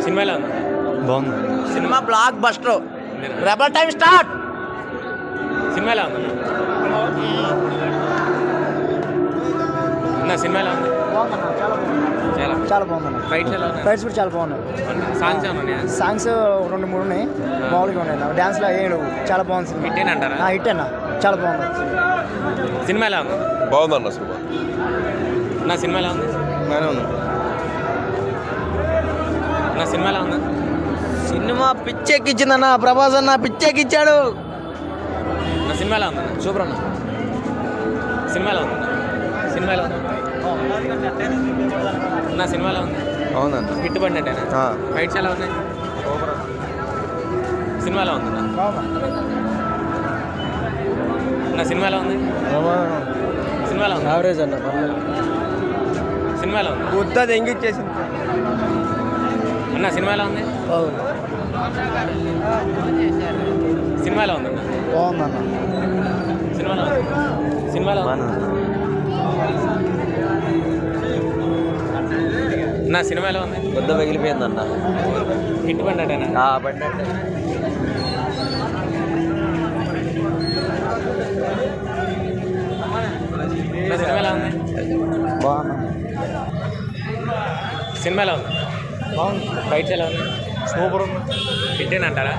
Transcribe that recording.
Cinema ఎలా ఉంది? బాగుంది. Cinema block buster. Rebel time start. Cinema ఎలా ఉంది అన్న? సినిమా ఎలా ఉంది? చాలా చాలా బాగుందన్న. ఫైట్స్ ఎలా ఉన్నాయి? ఫైట్స్ కూడా చాలా బాగున్నాయి. సాంగ్స్ ఏమన్నా ఉన్నాయా? సాంగ్స్ 2-3 ఉన్నాయి, మామూలుగా ఉన్నాయి. డ్యాన్స్లో ఏడు చాలా బాగుంది సినిమా. హిట్ అంటారా? హిట్ అన్న, చాలా బాగుంది సినిమా ఎలా ఉంది? బాగుందన్న సినిమా. నా సినిమా ఎలా ఉంది? బాగానే ఉంది. నా సినిమా ఎలా ఉంది? సినిమా పిచ్చెక్కిచ్చిందన్న. ప్రభాస్ అన్న పిచ్చెక్కిచ్చాడు. నా సినిమా ఎలా ఉంది? సూపర్ అన్న. సినిమా ఎలా ఉంది? సినిమా ఎలా ఉంది? నా సినిమా ఎలా ఉంది? అవునండి. హిట్ పడినట్టేనా? ఫైట్స్ ఎలా ఉన్నాయి? సినిమా ఎలా ఉంది? నా సినిమా ఎలా ఉంది? సినిమా ఎలా ఉంది? యావరేజ్ అన్న. సినిమా ఎలా ఉంది? గుద్దది ఎంగిచ్చేసింది. అన్న సినిమా ఎలా ఉంది? సినిమా ఎలా ఉందన్న? బాగుందన్న. సినిమా ఎలా ఉంది? సినిమా ఎలా ఉంది? నా సినిమా ఎలా ఉంది? గుద్ద పగిలిపోయిందన్న. హిట్ పడినట్టేనా? పడినట్టే. నా సినిమా ఎలా ఉంది? బాగుంది. సినిమా ఎలా ఉంది? బాగుంది. ఫైట్స్ ఎలా ఉంది? సూపర్ ఉంది. హిట్ అంటారా?